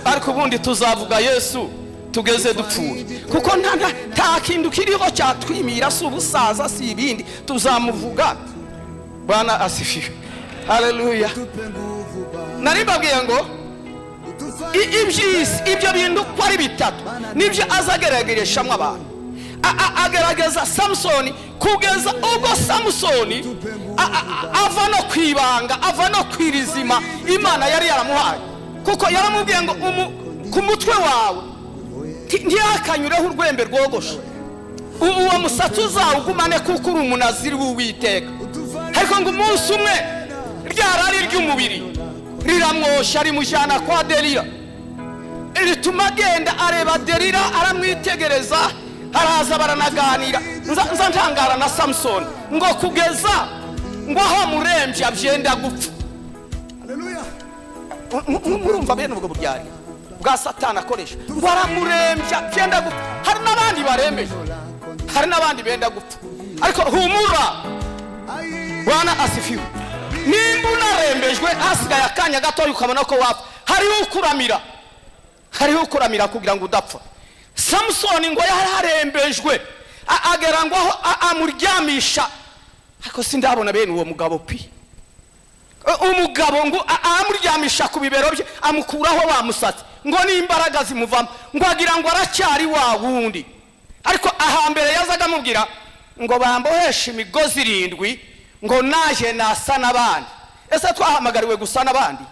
ariko ubundi tuzavuga Yesu tugeze dupfuye kuko nta kintu kiriho cyatwimira si ubusaza si ibindi tuzamuvuga. Bwana asifiwe. Haleluya. Naribabwiye ngo ibyo bintu ko ari bitatu nibyo azageragereshamwe abantu. Agerageza Samsoni kugeza ubwo Samsoni ava no kwibanga ava no kwirizima Imana yari yaramuhaye kuko yaramubwiye ngo ku mutwe wawe ntiyakanyureho urwembe rwogosha uwo musatsi uzawugumane kuko uri umunaziri w'Uwiteka. Ariko ngo umunsi umwe ryarari ry'umubiri riramwosha rimujyana kwa Delila. Rituma agenda areba Delila aramwitegereza araza baranaganira. Nza ntangara na Samsoni ngo kugeza ngo aho murembye abyenda gupfa. Haleluya. Murumva bene ubwo buryari bwa Satani akoresha ngo aramurembye abyenda gupfa. Hari n'abandi barembeje hari n'abandi benda gupfa ariko humura. Bwana asifiwe. Nimba unarembejwe hasigaye akanya gato ukabona ko wapfa hariho ukuramira kugira ngo udapfa. Samsoni ngo yararembejwe agera ngo amuryamisha ariko sindabona bene uwo mugabo pi umugabo ngo amuryamisha ku bibero bye amukuraho bamusatse ngo n'imbaraga zimuvamo ngo agira ngo aracyari wa wundi. Ariko ahambere yazaga amubwira ngo bambohesha imigozi 7 ngo naje nasa nabandi. Ese twahamagariwe gusa nabandi?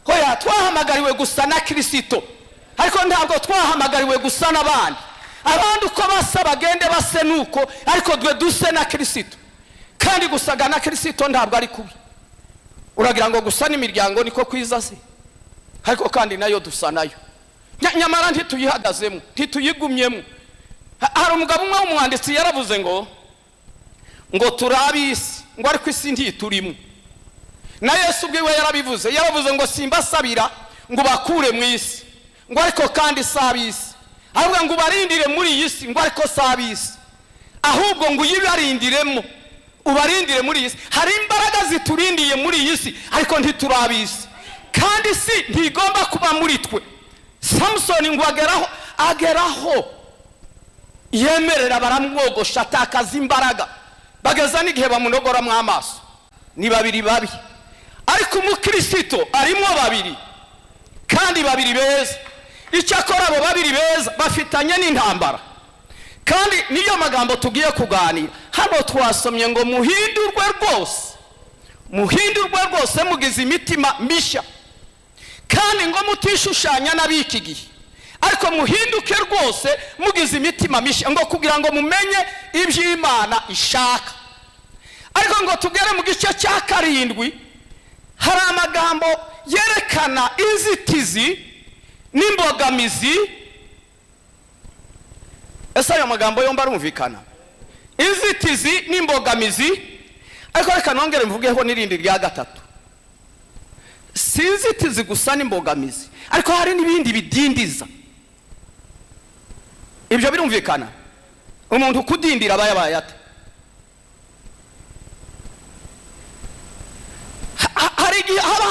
Hoya twahamagariwe gusa na Kristo. Ariko ntabwo twahamagariwe gusa nabandi. Abandi uko basa bagende base nuko ariko dwe duse na Kristo. Kandi gusaga na Kristo ntabwo ari kubi. Uragira ngo gusa n'imiryango niko kwiza se. Ariko kandi nayo dusa nayo. Nyamara ntituyihagazemo, ntituyigumyemo. Hari umugabo umwe w'umwanditsi yaravuze ngo turabisi ngo ariko isi ntiturimo. Na Yesu ubwiwe yaravuze ngo simbasabira ngo bakure mu isi ngo ariko kandi sabisi. Ahubwo ngo barindire muri iyi si ngo ariko sabisi. Ahubwo ngo yibarindiremo ubarindire muri iyi si. Hari imbaraga ziturindiye muri iyi si ariko ntiturabisi. Kandi si ntigomba kuba muri twe. Samsoni ngo ageraho yemerera baramwogosha atakaza imbaraga bageza n'igihe bamunogora mu amaso. Ni babiri babi ariko umukristo arimo babiri kandi babiri beza. Icyakora abo babiri beza bafitanye n'intambara kandi niyo magambo tugiye kuganira. Hano twasomye ngo muhindurwe rwose mugize imitima mishya kandi ngo mutishushanya n'abiki gihe ariko muhinduke rwose mugize imitima mishya ngo kugira ngo mumenye iby'Imana ishaka. Ariko ngo tugere mu gice cya 7 hari amagambo yerekana inzitizi n'imbogamizi. Ese ayo magambo yombi arumvikana? Inzitizi n'imbogamizi. Ariko reka nongere mvugeho n'irindi rya 3. Sinzitizi gusa n'imbogamizi ariko hari n'ibindi bidindiza. Ibyo birumvikana. Umuntu kudindira abayabaye ate?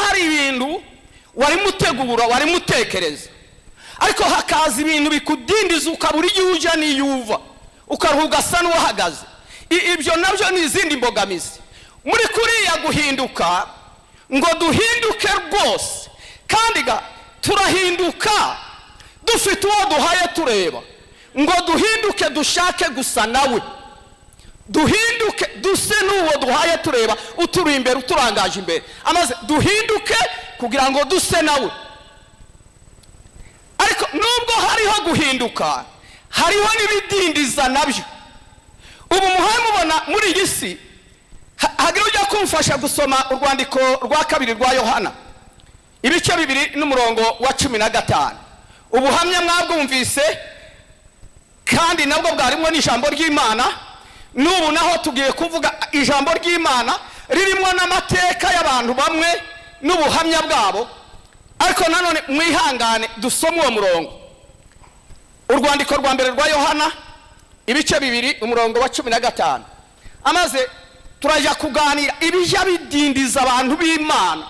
Hari ibintu wari mutegura wari mutekereza ariko hakaza ibintu bikudindiza ukabura iyuja n'iyuva ukaruhuga asa n'uwahagaze. Ibyo nabyo ni izindi mbogamizi. Muri kuriya guhinduka ngo duhinduke rwose kandi turahinduka dufite uwo duhaye tureba ngo duhinduke dushake gusa nawe. Duhinduke duse n'uwo duhaye tureba uturi imbere uturangaje imbere amaze duhinduke kugira ngo duse nawe. Ariko nubwo hariho guhinduka hariho n'ibidindiza nabyo. Ubu muhamubona muri iyi si hagira ujya kumfasha gusoma urwandiko rwa 2 rwa Yohana ibice 2 n'umurongo wa 15. Ubuhamya mwabwumvise kandi nabwo bwarimo n'ijambo ry'Imana. Nubu naho tugiye kuvuga ijambo ry'Imana ririmo n'amateka y'abantu bamwe n'ubuhamya bwabo. Ariko nanone mwihangane dusome uwo murongo. Urwandiko rwa mbere rwa Yohana ibice 2 umurongo wa 15. Amaze turajya kuganira ibijya bidindiza abantu b'Imana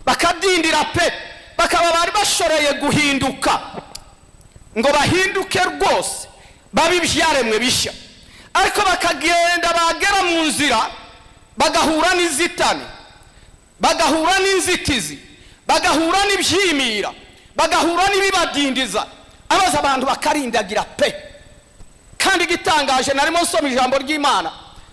bakadindira pe bakaba bari bashoreye guhinduka ngo bahinduke rwose babe ibyaremwe bishya, ariko bakagenda bagera mu nzira bagahura n'inzitane, bagahura n'inzitizi, bagahura n'ibyimira, bagahura n'ibibadindiza, abaza abantu bakarindagira pe. Kandi gitangaje, narimo nsoma ijambo ry'Imana,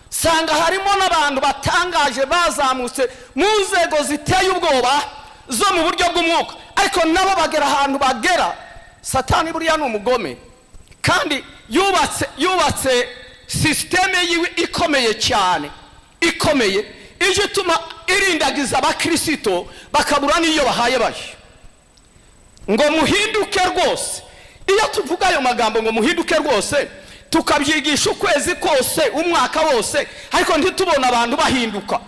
sanga harimo n'abantu batangaje bazamutse mu nzego ziteye ubwoba zo mu buryo bw'umwuka, ariko nabo bagera ahantu bagera. Satani buriya ni umugome, kandi yubatse systeme yiwe ikomeye cyane, ikomeye, ije ituma irindagiza abakristo bakabura n'iyo bahaye baje ngo muhinduke rwose. Iyo tuvuga ayo magambo ngo muhinduke rwose, tukabyigisha ukwezi kose, umwaka wose, ariko ntitubona abantu bahinduka.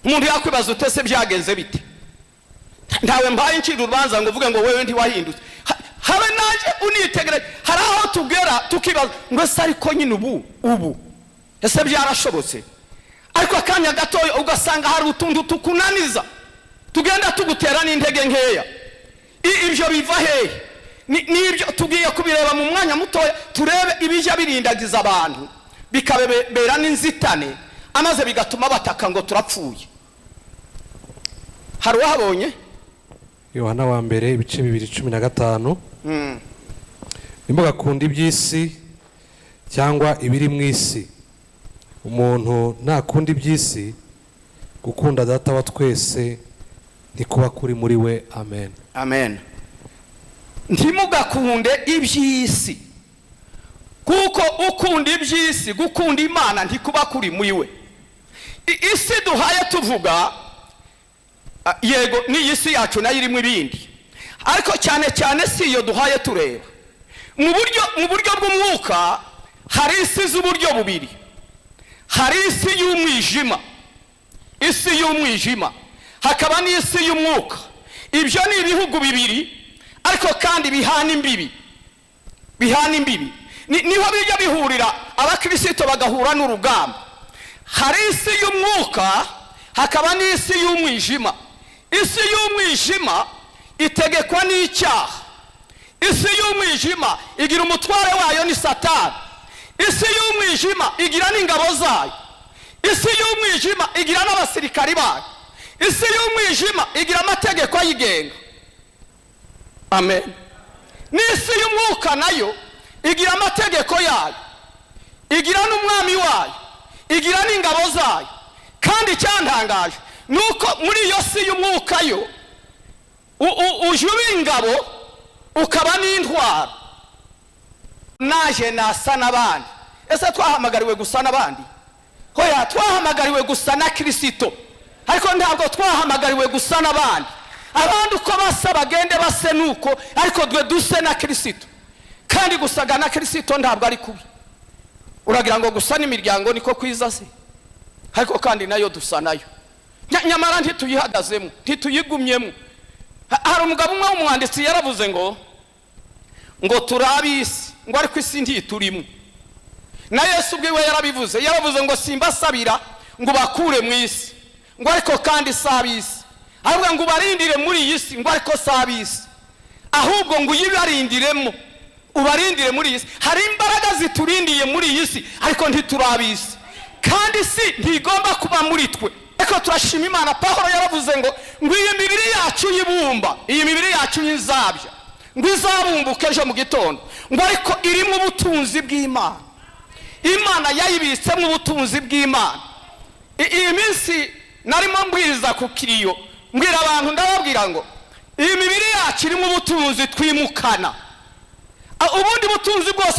Umuntu yakwibaza utese byagenze bite? Ntawe mbaye incira urubanza ngo uvuge ngo wewe ntiwahindutse. Habe naje unitegereje, hari aho tugera tukibaza ngo ese ariko nyine ubu ese byarashobotse, ariko akanya gatoya ugasanga hari utuntu tukunaniza, tugenda tugutera n'intege nkeya. Ibyo biva hehe? Nibyo tugiye kubireba mu mwanya mutoya, turebe ibijya birindagiza abantu bikabebera n'inzitane, amaze bigatuma bataka ngo turapfuye. Hari wahabonye Yohana wa mbere ibice 2:15. Nimugakunda iby'isi cyangwa ibiri mu isi. Umuntu ntakunda iby'isi, gukunda data wa twese ntikuba kuri muri we. Amen. Amen. Ntimugakunde iby'isi, kuko ukunda iby'isi, gukunda Imana ntikuba kuri muri we. Isi duhaye tuvuga yego ni isi yacu nayo irimo ibindi, ariko cyane cyane si iyo duhaye tureba. Mu buryo bw'umwuka hari isi z'uburyo bubiri. Hari isi y'umwijima, isi y'umwijima, hakaba n'isi y'umwuka. Ibyo ni ibihugu bibiri, ariko kandi bihana imbibi. Niho bijya bihurira abakristo bagahura n'urugamba. Hari isi y'umwuka, hakaba n'isi y'umwijima. Isi y'umwijima itegekwa n'icyaha. Isi y'umwijima igira umutware wayo ni Satani. Isi y'umwijima igira n'ingabo zayo. Isi y'umwijima igira n'abasirikari bayo. Isi y'umwijima igira amategeko ayigenga. Amen. N'isi y'umwuka nayo igira amategeko yayo, igira n'umwami wayo, igira n'ingabo zayo. Kandi cyantangaje nuko muri iyo si y'umwuka yo uje ubingabo ukaba n'intwari. Naje nasa n'abandi. Ese twahamagariwe gusa n'abandi? Hoya, twahamagariwe gusa na Kristo, ariko ntabwo twahamagariwe gusa n'abandi. Abandi uko basa bagende base nuko, ariko dwe duse na Kristo. Kandi gusaga na Kristo ntabwo ari kubi. Uragira ngo gusa n'imiryango niko kwiza se? Ariko kandi nayo dusa nayo. Nyamara ntituyihagazemo, ntituyigumyemo. Hari umugabo umwe w'umwanditsi yaravuze ngo turabisi, ngo ariko isi ntiturimo. Na Yesu ubwiwe yaravuze ngo simbasabira ngo bakure mu isi, ngo ariko kandi sabisi. Ahubwo ngo barindire muri iyi si, ngo ariko sabisi. Ahubwo ngo yibarindiremo, ubarindire muri iyi si. Hari imbaraga ziturindiye muri iyi si, ariko ntiturabisi. Kandi si ntigomba kuba muri twe. Ariko turashima Imana. Pawulo yaravuze ngo iyi mibiri yacu y'ibumba, iyi mibiri yacu y'inzabya, ngo izabumbuke ejo mu gitondo, ngo ariko irimo ubutunzi bw'Imana. Imana yayibitsemo ubutunzi bw'Imana. Iyi minsi narimo mbwiriza ku kiriyo, mbwira abantu ndababwira ngo iyi mibiri yacu irimo ubutunzi twimukana. Ubundi butunzi bwose